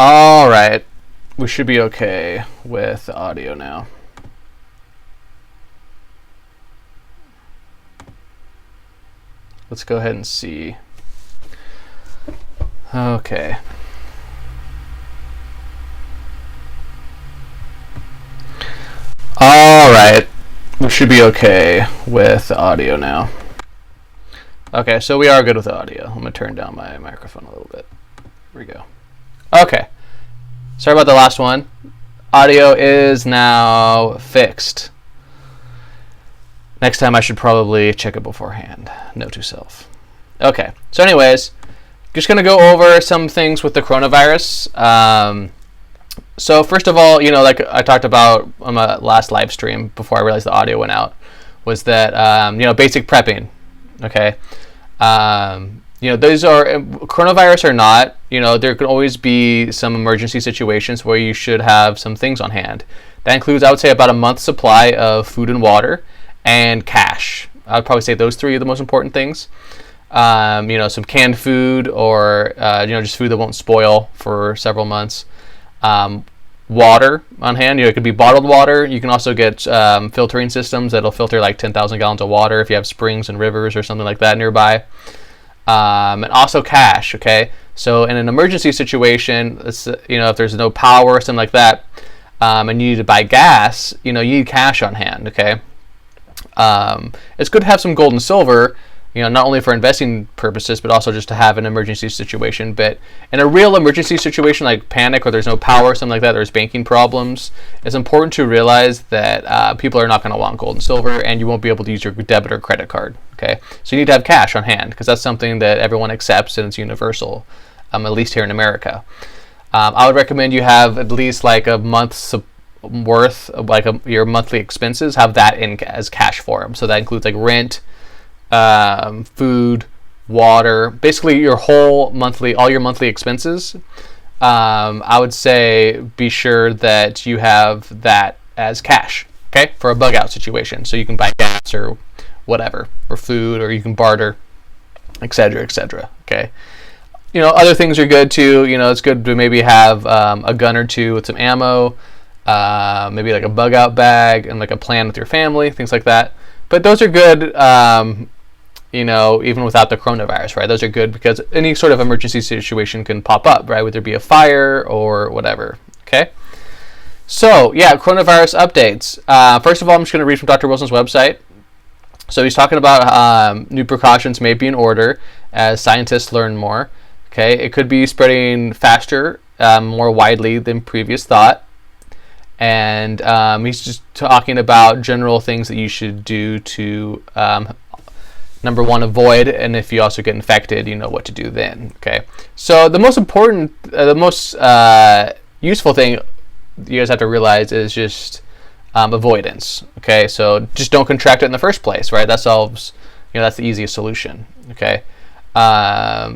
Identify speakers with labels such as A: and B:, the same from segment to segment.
A: All right, we should be okay with the audio now. Let's go ahead and see. Okay. All right, we should be okay with the audio now. Okay, so we are good with the audio. I'm gonna turn down my microphone a little bit. Here we go. Okay, sorry about the last one. Audio is now fixed. Next time I should probably check it beforehand. Note to self. Okay, so anyways, just going to go over some things with the coronavirus. So first of all, like I talked about on my last live stream before I realized the audio went out, was that, basic prepping, okay? Those are, coronavirus or not, there can always be some emergency situations where you should have some things on hand. That includes, I would say, about a month's supply of food and water and cash. I would probably say those three are the most important things. Some canned food or, just food that won't spoil for several months. Water on hand, it could be bottled water. You can also get filtering systems that'll filter like 10,000 gallons of water if you have springs and rivers or something like that nearby. And also cash, okay? So in an emergency situation, if there's no power or something like that, and you need to buy gas, you need cash on hand, okay? It's good to have some gold and silver, not only for investing purposes, but also just to have an emergency situation. But in a real emergency situation like panic or there's no power or something like that, there's banking problems, it's important to realize that people are not going to want gold and silver, and you won't be able to use your debit or credit card, okay? So you need to have cash on hand, because that's something that everyone accepts and it's universal, at least here in America. I would recommend you have at least like a month's worth of your monthly expenses, have that in as cash form. So that includes like rent, food, water, basically all your monthly expenses. I would say be sure that you have that as cash, okay, for a bug out situation. So you can buy gas or whatever, or food, or you can barter, etc., etc., okay. Other things are good too. It's good to maybe have a gun or two with some ammo, maybe like a bug out bag and like a plan with your family, things like that. But those are good, even without the coronavirus, right? Those are good because any sort of emergency situation can pop up, right? Whether it be a fire or whatever, okay? So, yeah, coronavirus updates. First of all, I'm just going to read from Dr. Wilson's website. So he's talking about new precautions may be in order as scientists learn more, okay? It could be spreading faster, more widely than previous thought. And he's just talking about general things that you should do to, number one, avoid, and if you also get infected, you know what to do then, okay? So the most important, the most useful thing you guys have to realize is just avoidance, okay? So just don't contract it in the first place, right? That solves, that's the easiest solution, okay?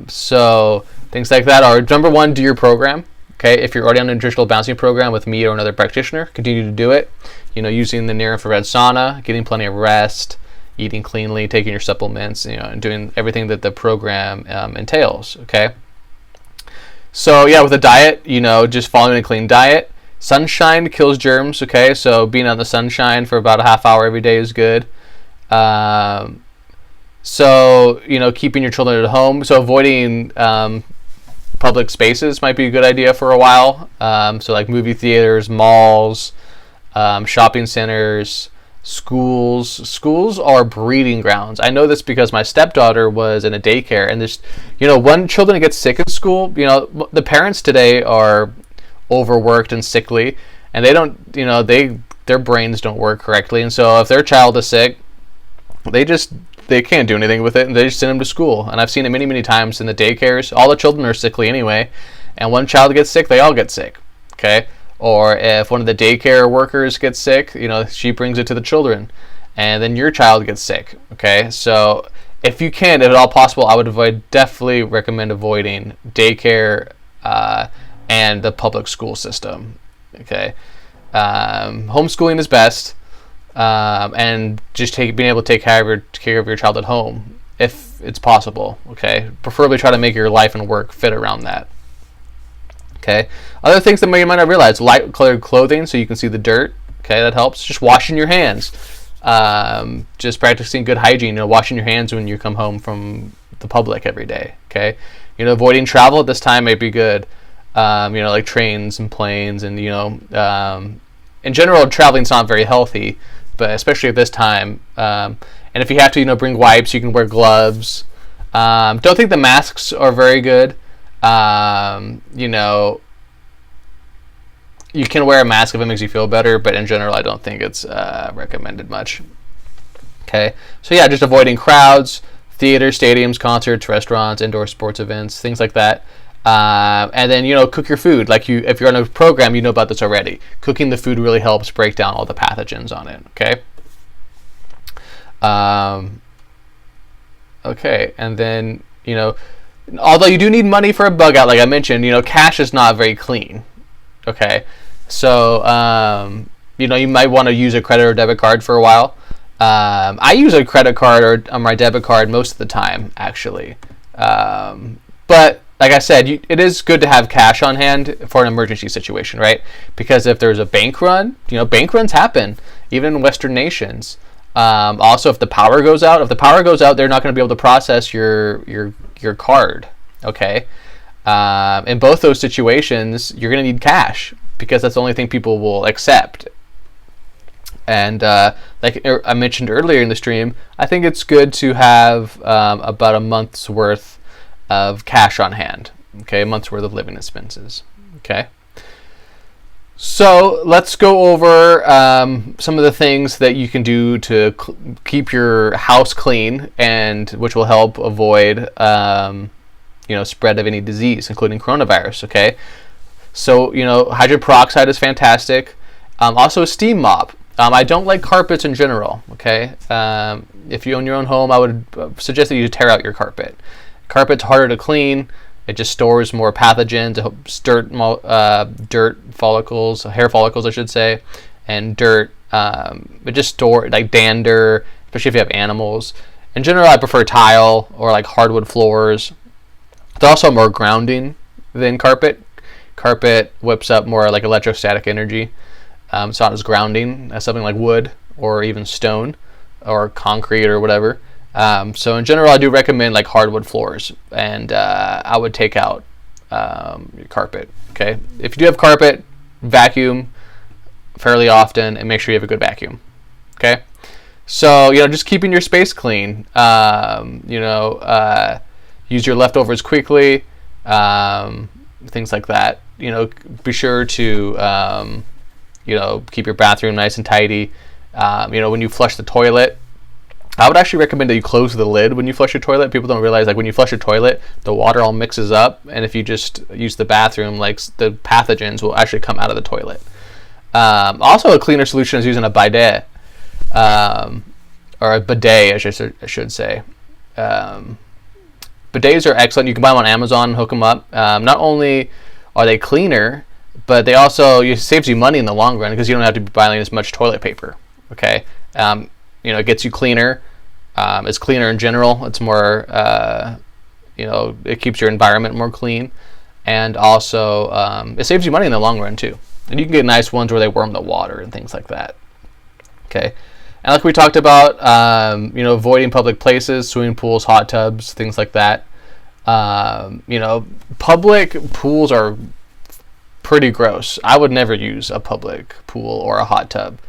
A: So things like that are, number one, do your program. Okay, if you're already on a nutritional balancing program with me or another practitioner, continue to do it. Using the near-infrared sauna, getting plenty of rest, eating cleanly, taking your supplements, and doing everything that the program entails. Okay. So yeah, with a diet, just following a clean diet. Sunshine kills germs. Okay, so being out in the sunshine for about a half hour every day is good. So keeping your children at home. So avoiding public spaces might be a good idea for a while. So like movie theaters, malls, shopping centers, schools. Schools are breeding grounds. I know this because my stepdaughter was in a daycare, and there's, when children get sick in school, the parents today are overworked and sickly, and they don't, their brains don't work correctly, and so if their child is sick, they can't do anything with it, and they just send them to school. And I've seen it many, many times in the daycares. All the children are sickly anyway, and one child gets sick, they all get sick, okay? Or if one of the daycare workers gets sick, she brings it to the children, and then your child gets sick, okay? So if you can, if at all possible, I would definitely recommend avoiding daycare and the public school system, okay? Homeschooling is best. And just being able to take care of your child at home if it's possible, okay? Preferably try to make your life and work fit around that, Okay. Other things that you might not realize: light colored clothing so you can see the dirt. Okay, that helps. Just washing your hands. Just practicing good hygiene. Washing your hands when you come home from the public every day. Okay. Avoiding travel at this time may be good. Like trains and planes, and in general, traveling's not very healthy, but especially at this time. And if you have to, bring wipes. You can wear gloves. Don't think the masks are very good. You can wear a mask if it makes you feel better, but in general, I don't think it's recommended much. Okay, so yeah, just avoiding crowds, theaters, stadiums, concerts, restaurants, indoor sports events, things like that. And then, cook your food. If you're on a program, you know about this already. Cooking the food really helps break down all the pathogens on it. Okay. Okay, and then, although you do need money for a bug out, like I mentioned, cash is not very clean. Okay, so you might want to use a credit or debit card for a while. I use a credit card or my debit card most of the time, actually. But like I said, it is good to have cash on hand for an emergency situation, right? Because if there's a bank run, bank runs happen even in Western nations. Also, if the power goes out, they're not going to be able to process your card. Okay. In both those situations, you're going to need cash because that's the only thing people will accept. And like I mentioned earlier in the stream, I think it's good to have about a month's worth of cash on hand. Okay, a month's worth of living expenses. Okay. So let's go over some of the things that you can do to keep your house clean, and which will help avoid spread of any disease, including coronavirus. Okay, so hydrogen peroxide is fantastic. Also a steam mop. I don't like carpets in general. Okay, if you own your own home, I would suggest that you tear out your carpet. Carpet's harder to clean. It just stores more pathogens, dirt follicles, hair follicles, I should say, and dirt. It just store like dander, especially if you have animals. In general, I prefer tile or like hardwood floors. They're also more grounding than carpet. Carpet whips up more like electrostatic energy. It's not as grounding as something like wood or even stone or concrete or whatever. So in general, I do recommend like hardwood floors, and I would take out your carpet. Okay, if you do have carpet, vacuum fairly often and make sure you have a good vacuum. Okay, so just keeping your space clean. Use your leftovers quickly. Things like that. Be sure to keep your bathroom nice and tidy. When you flush the toilet, I would actually recommend that you close the lid when you flush your toilet. People don't realize, like, when you flush your toilet, the water all mixes up, and if you just use the bathroom, like, the pathogens will actually come out of the toilet. Also, a cleaner solution is using a bidet, or a bidet, I should say. Bidets are excellent. You can buy them on Amazon and hook them up. Not only are they cleaner, but they also, it saves you money in the long run because you don't have to be buying as much toilet paper. Okay. It gets you cleaner. It's cleaner in general. It's more, it keeps your environment more clean. And also, it saves you money in the long run, too. And you can get nice ones where they worm the water and things like that. Okay. And like we talked about, avoiding public places, swimming pools, hot tubs, things like that. Public pools are pretty gross. I would never use a public pool or a hot tub.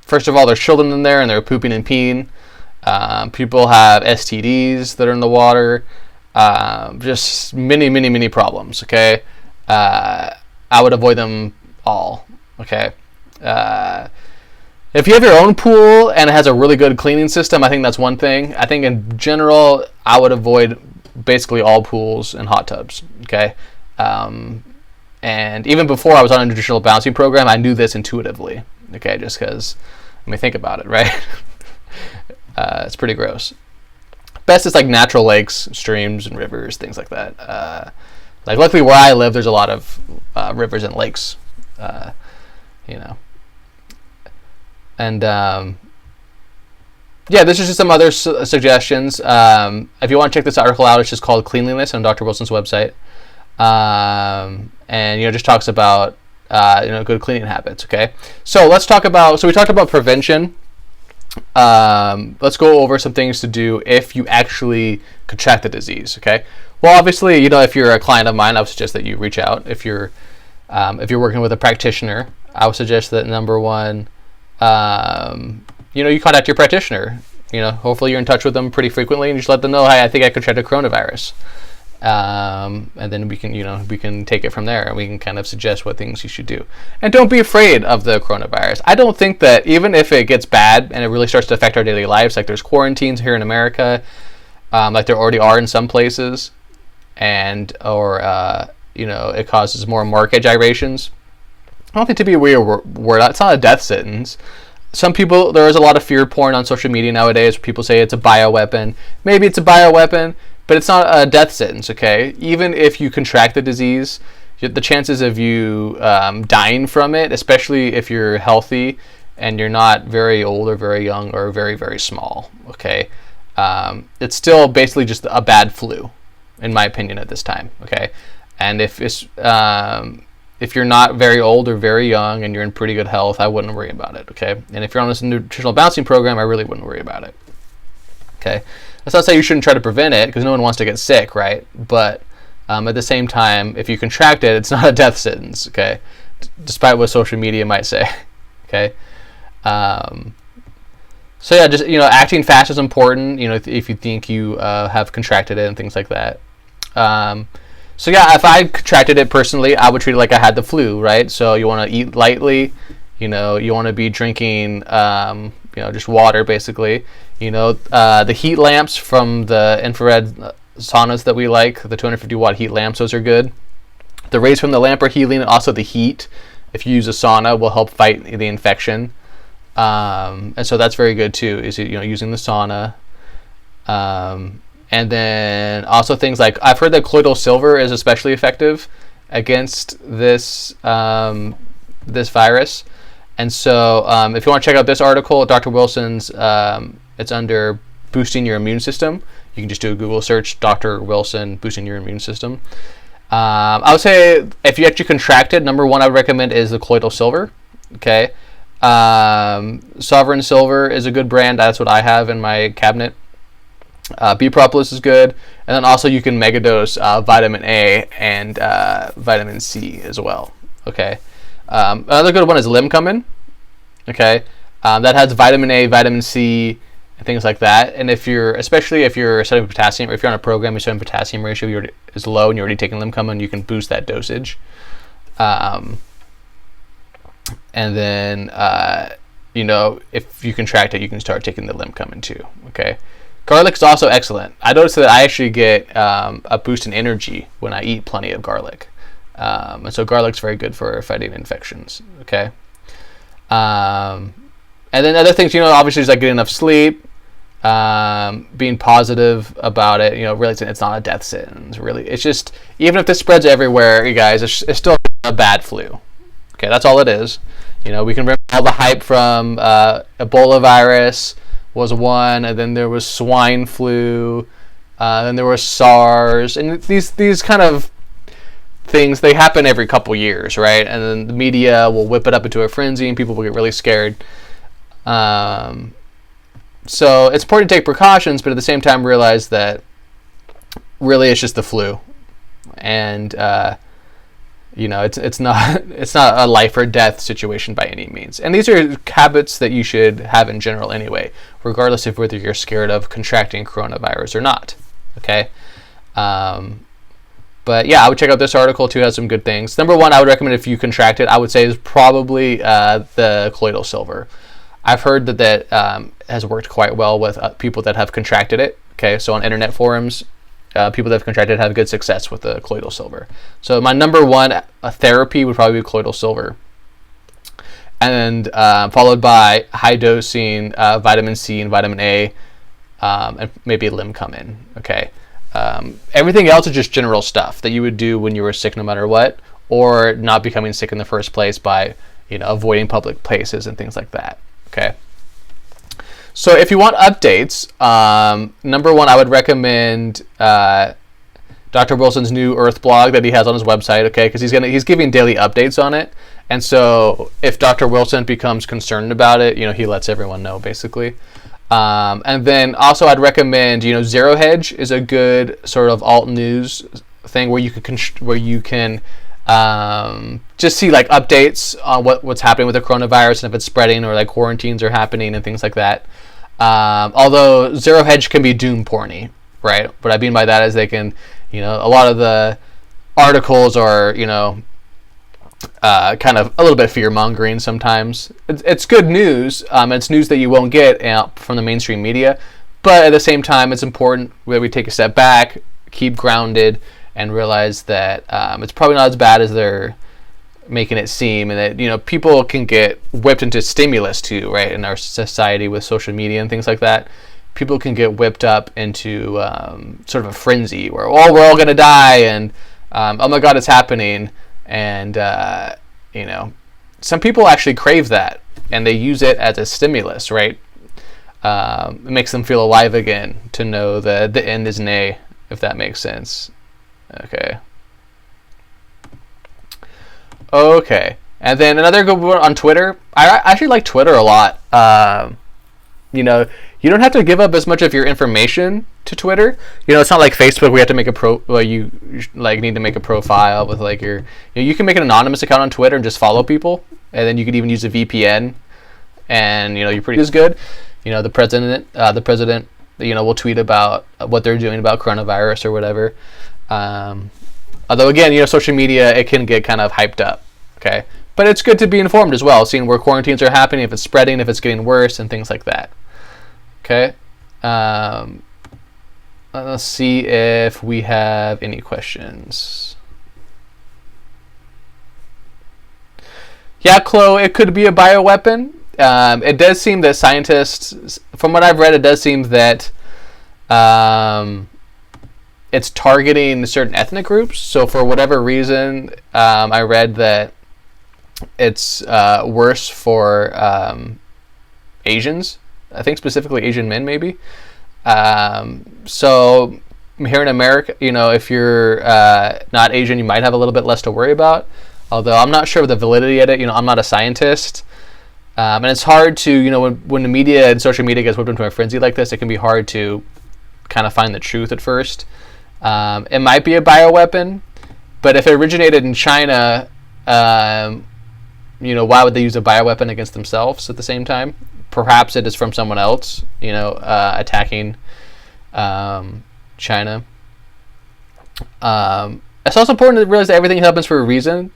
A: First of all, there's children in there and they're pooping and peeing. People have STDs that are in the water. Just many problems, okay? I would avoid them all, okay? If you have your own pool and it has a really good cleaning system, I think that's one thing. I think in general, I would avoid basically all pools and hot tubs, okay? And even before I was on a nutritional balancing program, I knew this intuitively. Okay, just because, think about it, right? It's pretty gross. Best is like natural lakes, streams, and rivers, things like that. Luckily where I live, there's a lot of rivers and lakes, And this is just some other suggestions. If you want to check this article out, it's just called Cleanliness on Dr. Wilson's website. and just talks about good cleaning habits. Okay, so let's talk about. So we talked about prevention. Let's go over some things to do if you actually contract the disease. Okay, well, obviously, if you're a client of mine, I would suggest that you reach out. If you're working with a practitioner, I would suggest that number one, you contact your practitioner. Hopefully you're in touch with them pretty frequently, and you just let them know, hey, I think I contracted coronavirus. And then we can take it from there, and we can kind of suggest what things you should do. And don't be afraid of the coronavirus. I don't think that even if it gets bad and it really starts to affect our daily lives, like there's quarantines here in America, like there already are in some places, or it causes more market gyrations. I don't think to be a weird word. It's not a death sentence. Some people, there is a lot of fear porn on social media nowadays. People say it's a bioweapon. Maybe it's a bioweapon, but it's not a death sentence, okay? Even if you contract the disease, the chances of you dying from it, especially if you're healthy and you're not very old or very young, are very, very small, okay? It's still basically just a bad flu, in my opinion, at this time, okay? And if you're not very old or very young and you're in pretty good health, I wouldn't worry about it, okay? And if you're on this nutritional balancing program, I really wouldn't worry about it, okay? That's not to say you shouldn't try to prevent it, because no one wants to get sick, right? But at the same time, if you contract it, it's not a death sentence, okay? Despite what social media might say, okay? So yeah, just acting fast is important. If you think you have contracted it and things like that. So yeah, if I contracted it personally, I would treat it like I had the flu, right? So you want to eat lightly, you want to be drinking, just water basically. The heat lamps from the infrared saunas that we like, the 250 watt heat lamps, those are good. The rays from the lamp are healing, and also the heat, if you use a sauna, will help fight the infection. And so that's very good too, is using the sauna. And then also things like, I've heard that colloidal silver is especially effective against this this virus. And so if you want to check out this article, Dr. Wilson's, it's under boosting your immune system. You can just do a Google search, Dr. Wilson, boosting your immune system. I would say if you actually contracted, number one I would recommend is the colloidal silver. Okay. Sovereign Silver is a good brand. That's what I have in my cabinet. B Propolis is good, and then also you can megadose vitamin A and vitamin C as well. Okay, another good one is Limcomin. Okay, that has vitamin A, vitamin C, and things like that. And especially if you're studying potassium, or if you're on a program you're studying potassium ratio is low and you're already taking Limcomin, you can boost that dosage. And then if you contract it, you can start taking the Limcomin too. Okay. Garlic is also excellent. I noticed that I actually get a boost in energy when I eat plenty of garlic. And so garlic's very good for fighting infections. Okay. And then other things, obviously is like getting enough sleep, being positive about it, realizing it's not a death sentence, really. It's just, even if this spreads everywhere, you guys, it's still a bad flu. Okay, that's all it is. We can remember all the hype from Ebola virus was one, and then there was swine flu, then there was SARS, and these kind of things, they happen every couple years, right? And then the media will whip it up into a frenzy, and people will get really scared. So it's important to take precautions, but at the same time realize that really it's just the flu, and it's not a life or death situation by any means. And these are habits that you should have in general anyway, regardless of whether you're scared of contracting coronavirus or not. Okay. But yeah, I would check out this article too. It has some good things. Number one, I would recommend if you contract it, I would say is probably the colloidal silver. I've heard that has worked quite well with people that have contracted it. Okay, so on internet forums, people that have contracted have good success with the colloidal silver. So my number one therapy would probably be colloidal silver, and followed by high dosing vitamin C and vitamin A, and maybe Limcomin. Okay, everything else is just general stuff that you would do when you were sick, no matter what, or not becoming sick in the first place by avoiding public places and things like that. Okay. So if you want updates, number one, I would recommend Dr. Dr. Wilson's new Earth blog that he has on his website, okay, because he's giving daily updates on it. And so if Dr. Wilson becomes concerned about it, he lets everyone know, basically. And then also I'd recommend, Zero Hedge is a good sort of alt news thing where you can just see like updates on what's happening with the coronavirus and if it's spreading or like quarantines are happening and things like that. Although Zero Hedge can be doom porny, right? What I mean by that is they can, a lot of the articles are, kind of a little bit fear-mongering sometimes. It's good news. It's news that you won't get from the mainstream media. But at the same time, it's important that we take a step back, keep grounded, and realize that it's probably not as bad as they're making it seem, and that people can get whipped into stimulus too, right? In our society with social media and things like that, people can get whipped up into sort of a frenzy where we're all gonna die, and oh my God, it's happening. And some people actually crave that, and they use it as a stimulus, right? It makes them feel alive again to know that the end is nigh, if that makes sense. Okay. And then another good one on Twitter. I actually like Twitter a lot. You don't have to give up as much of your information to Twitter. It's not like Facebook where you have to make you need to make a profile with like your. You can make an anonymous account on Twitter and just follow people, and then you could even use a VPN, and you're pretty as good. The president will tweet about what they're doing about coronavirus or whatever. Although again, social media, it can get kind of hyped up. Okay, but it's good to be informed as well, seeing where quarantines are happening, if it's spreading, if it's getting worse, and things like that. Okay. Let's see if we have any questions. Yeah, Chloe, it could be a bioweapon. It does seem that scientists, from what I've read, it does seem that it's targeting certain ethnic groups. So for whatever reason, I read that it's worse for Asians. I think specifically Asian men, maybe. So here in America, if you're not Asian, you might have a little bit less to worry about. Although I'm not sure of the validity of it. I'm not a scientist. And it's hard to, when the media and social media gets whipped into a frenzy like this, it can be hard to kind of find the truth at first. It might be a bioweapon, but if it originated in China, why would they use a bioweapon against themselves at the same time? Perhaps it is from someone else, attacking China. It's also important to realize that everything happens for a reason.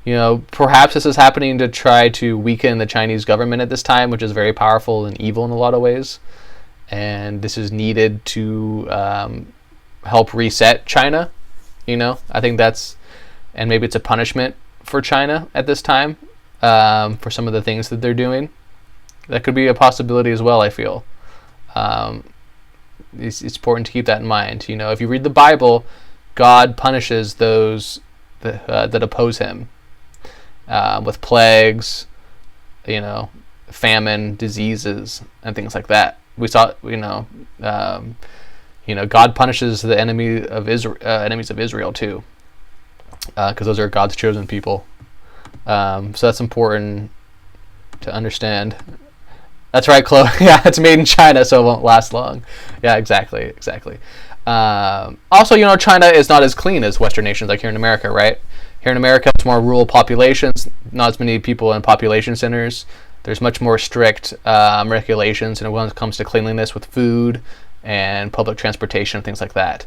A: Perhaps this is happening to try to weaken the Chinese government at this time, which is very powerful and evil in a lot of ways. And this is needed to help reset China. I think and maybe it's a punishment for China at this time for some of the things that they're doing. That could be a possibility as well, I feel. It's important to keep that in mind. If you read the Bible, God punishes those that oppose him with plagues, famine, diseases, and things like that. We saw, God punishes the enemies of Israel too, because those are God's chosen people. So that's important to understand. That's right, Chloe. Yeah, it's made in China, so it won't last long. Yeah, exactly. Also, China is not as clean as Western nations like here in America, right? Here in America, it's more rural populations, not as many people in population centers. There's much more strict regulations when it comes to cleanliness with food and public transportation and things like that.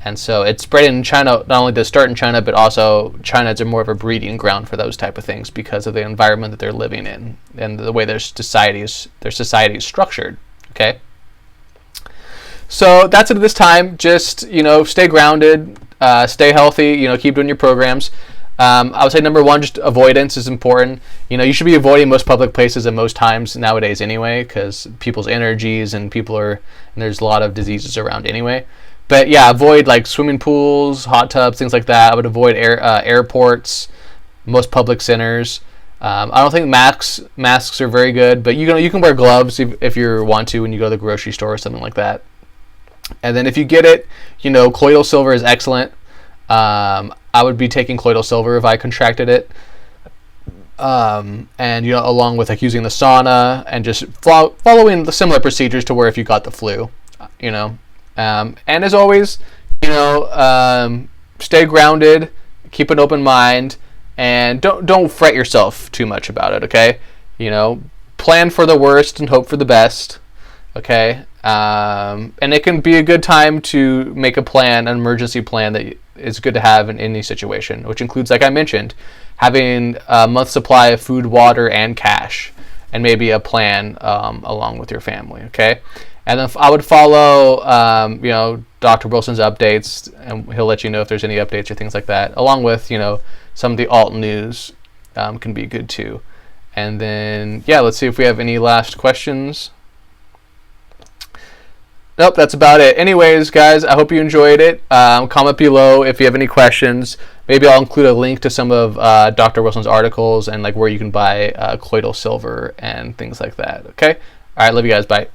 A: And so it's spread in China. Not only does it start in China, but also China is more of a breeding ground for those type of things because of the environment that they're living in and the way their society is structured. Okay. So that's it at this time. Just stay grounded, stay healthy. Keep doing your programs. I would say number one, just avoidance is important. You should be avoiding most public places at most times nowadays anyway, because people's energies and there's a lot of diseases around anyway. But yeah, avoid like swimming pools, hot tubs, things like that. I would avoid airports, most public centers. I don't think masks are very good, but you can wear gloves if you want to when you go to the grocery store or something like that. And then if you get it, colloidal silver is excellent. I would be taking colloidal silver if I contracted it. And along with like using the sauna and just following the similar procedures to where if you got the flu, and as always, stay grounded, keep an open mind, and don't fret yourself too much about it. Okay, plan for the worst and hope for the best. Okay, and it can be a good time to make an emergency plan that is good to have in any situation, which includes, like I mentioned, having a month's supply of food, water, and cash, and maybe a plan along with your family. Okay, and then I would follow, Dr. Wilson's updates, and he'll let you know if there's any updates or things like that, along with some of the alt news can be good too. And then let's see if we have any last questions. Nope, that's about it. Anyways, guys, I hope you enjoyed it. Comment below if you have any questions. Maybe I'll include a link to some of Dr. Wilson's articles and like where you can buy colloidal silver and things like that. Okay? All right, love you guys. Bye.